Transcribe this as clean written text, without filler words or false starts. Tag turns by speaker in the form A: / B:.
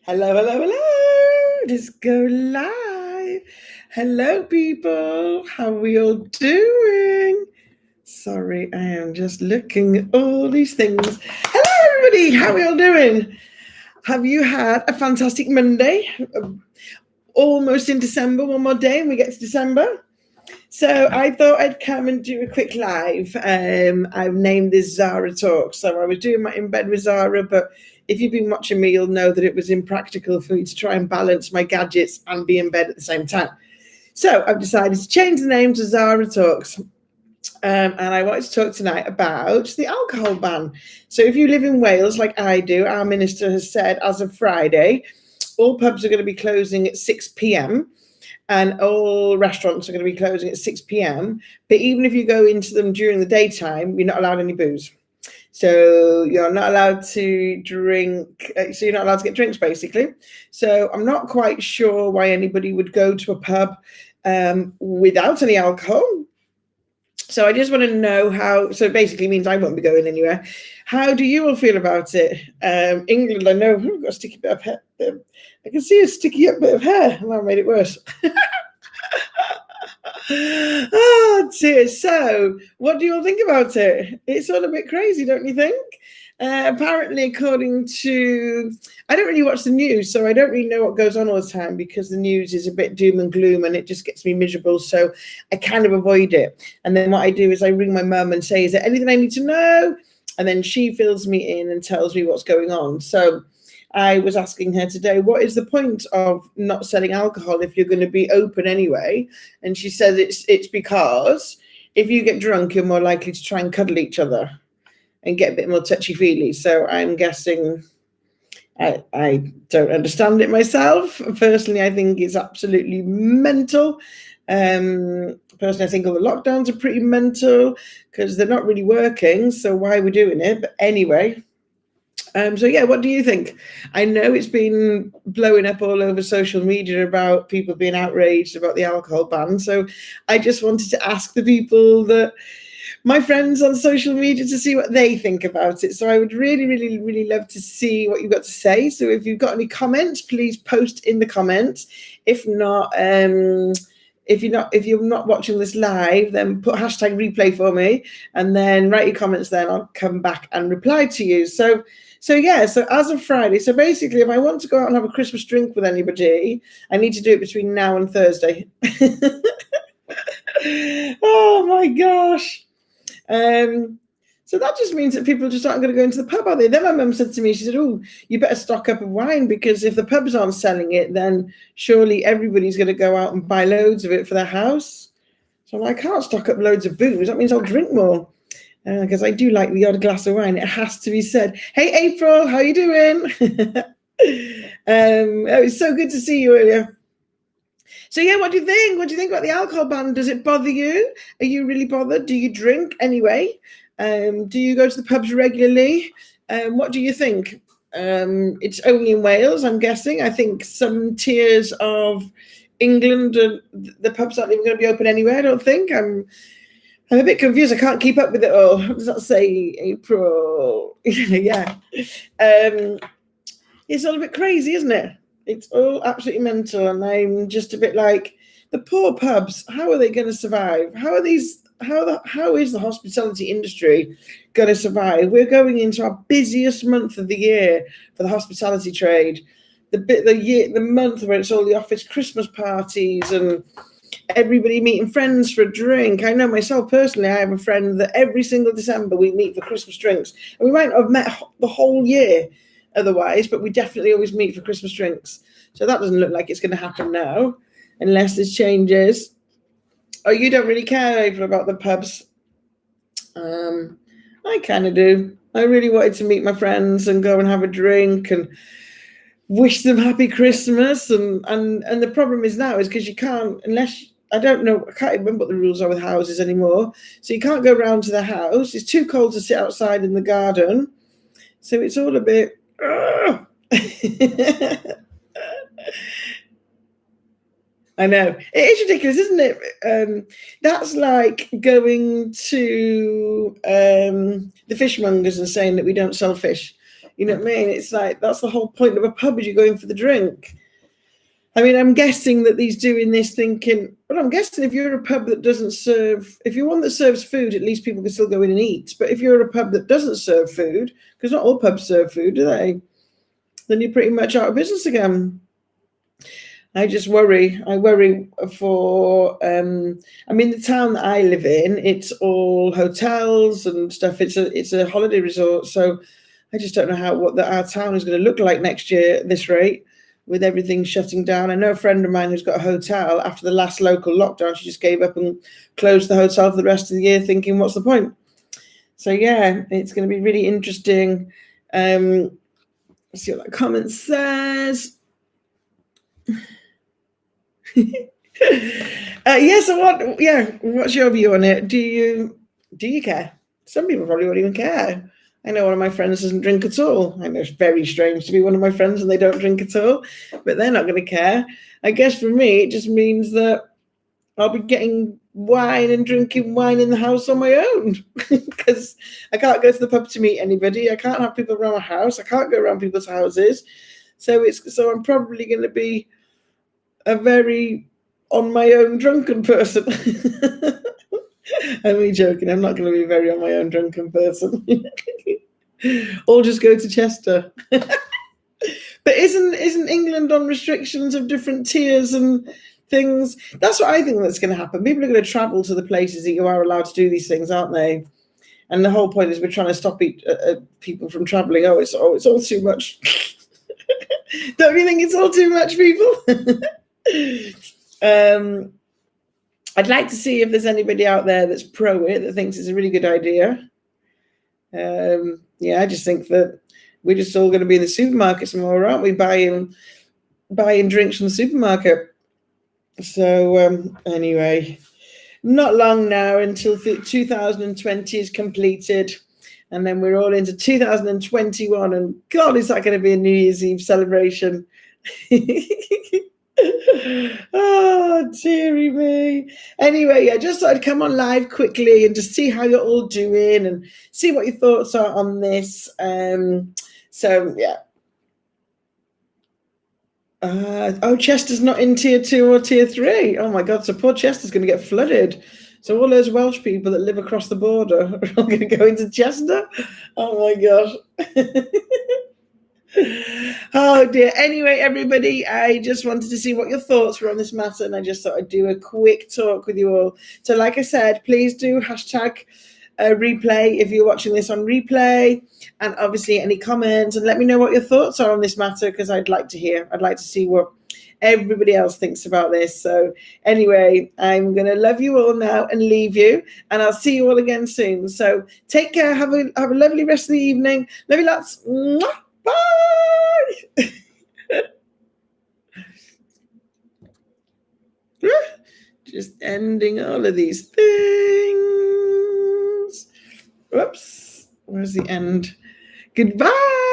A: Hello, hello, hello. Let's go live. Hello, people. How are we all doing? Sorry, I am just looking at all these things. Hello, everybody. How are we all doing? Have you had a fantastic Monday? Almost in December, one more day and we get to December. So I thought I'd come and do a quick live. I've named this Zara Talk. So I was doing my in bed with Zara, but if you've been watching me, you'll know that it was impractical for me to try and balance my gadgets and be in bed at the same time. So I've decided to change the name to Zara Talks. And I wanted to talk tonight about the alcohol ban. So if you live in Wales like I do, our minister has said as of Friday, all pubs are going to be closing at 6 p.m. and all restaurants are going to be closing at 6 p.m. But even if you go into them during the daytime, you're not allowed any booze. So you're not allowed to drink. So you're not allowed to get drinks, basically. So I'm not quite sure why anybody would go to a pub without any alcohol. So I just want to know how. So it basically means I won't be going anywhere. How do you all feel about it? England, I know, I've got a sticky bit of hair. I can see a sticky up bit of hair. And that made it worse. Oh dear. So what do you all think about it? It's all a bit crazy, don't you think? Apparently, according to, I don't really watch the news, so I don't really know what goes on all the time because the news is a bit doom and gloom and it just gets me miserable. So I kind of avoid it. And then what I do is I ring my mum and say, is there anything I need to know? And then she fills me in and tells me what's going on. So I was asking her today, what is the point of not selling alcohol if you're going to be open anyway? And she said it's because if you get drunk, you're more likely to try and cuddle each other and get a bit more touchy-feely. So I'm guessing, I don't understand it myself. Personally, I think it's absolutely mental. Personally, I think all the lockdowns are pretty mental because they're not really working. So why are we doing it? But anyway, so yeah, what do you think? I know it's been blowing up all over social media about people being outraged about the alcohol ban. So I just wanted to ask the people that my friends on social media to see what they think about it. So I would really, really, really love to see what you've got to say. So if you've got any comments, please post in the comments. If not, if you're not watching this live, then put hashtag replay for me and then write your comments. Then I'll come back and reply to you. So yeah, so as of Friday, so basically if I want to go out and have a Christmas drink with anybody, I need to do it between now and Thursday. Oh my gosh. So that just means that people just aren't going to go into the pub, are they? Then my mum said to me, she said, oh, you better stock up of wine because if the pubs aren't selling it, then surely everybody's going to go out and buy loads of it for their house. So I can't stock up loads of booze. That means I'll drink more because I do like the odd glass of wine. It has to be said. Hey, April, how you doing? It's so good to see you earlier. So yeah, what do you think? What do you think about the alcohol ban? Does it bother you? Are you really bothered? Do you drink anyway? Do you go to the pubs regularly? What do you think? It's only in Wales, I'm guessing. I think some tiers of England, the pubs aren't even going to be open anywhere, I don't think. I'm a bit confused. I can't keep up with it all. What does that say? April. Yeah. It's all a bit crazy, isn't it? It's all absolutely mental, and I'm just a bit like, the poor pubs, how are they going to survive? How is the hospitality industry going to survive? We're going into our busiest month of the year for the hospitality trade. The month where it's all the office Christmas parties and everybody meeting friends for a drink. I know myself personally, I have a friend that every single December we meet for Christmas drinks. And we might not have met the whole year otherwise, but we definitely always meet for Christmas drinks. So that doesn't look like it's going to happen now, unless there's changes. Oh, you don't really care, April, about the pubs? I kind of do. I really wanted to meet my friends and go and have a drink and wish them happy Christmas. And the problem is now is because you can't, unless, I don't know, I can't remember what the rules are with houses anymore. So you can't go round to the house. It's too cold to sit outside in the garden. So it's all a bit, I know. It is ridiculous, isn't it? That's like going to the fishmongers and saying that we don't sell fish. You know what I mean? It's like, that's the whole point of a pub, is you're going for the drink. I mean, I'm guessing that he's doing this thinking, well, I'm guessing if you're a pub that doesn't serve, if you're one that serves food, at least people can still go in and eat. But if you're a pub that doesn't serve food, because not all pubs serve food, do they? Then you're pretty much out of business again. I just worry. I worry for, I mean, the town that I live in, it's all hotels and stuff. It's a holiday resort. So I just don't know what our town is going to look like next year at this rate, with everything shutting down. I know a friend of mine who's got a hotel. After the last local lockdown, she just gave up and closed the hotel for the rest of the year, thinking, what's the point? So yeah, it's going to be really interesting. Let's see what that comment says. What's your view on it? Do you care? Some people probably won't even care. I know one of my friends doesn't drink at all. I know it's very strange to be one of my friends and they don't drink at all, but they're not going to care. I guess for me, it just means that I'll be getting wine and drinking wine in the house on my own, because I can't go to the pub to meet anybody. I can't have people around my house. I can't go around people's houses. So I'm probably going to be a very on my own drunken person. I'm only joking. I'm not going to be very on my own drunken person. Or just go to Chester. But isn't England on restrictions of different tiers and things? That's what I think that's going to happen. People are going to travel to the places that you are allowed to do these things, aren't they? And the whole point is we're trying to stop people from traveling. It's all too much. Don't you think it's all too much, people? I'd like to see if there's anybody out there that's pro it, that thinks it's a really good idea. I just think that we're just all going to be in the supermarkets more, aren't we? Buying drinks from the supermarket. So anyway, not long now until 2020 is completed, and then we're all into 2021. And God, is that going to be a New Year's Eve celebration? Oh, dearie me. Anyway, I just thought I'd come on live quickly and just see how you're all doing and see what your thoughts are on this. Chester's not in tier 2 or tier 3. Oh my God, so poor Chester's going to get flooded. So all those Welsh people that live across the border are all going to go into Chester. Oh my gosh. Oh dear. Anyway, everybody, I just wanted to see what your thoughts were on this matter, and I just thought I'd do a quick talk with you all. So like I said, please do hashtag replay if you're watching this on replay, and obviously any comments, and let me know what your thoughts are on this matter, because I'd like to see what everybody else thinks about this. So anyway, I'm going to love you all now and leave you, and I'll see you all again soon. So take care. Have a lovely rest of the evening. Love you lots. Mwah! Bye. Just ending all of these things. Whoops. Where's the end? Goodbye.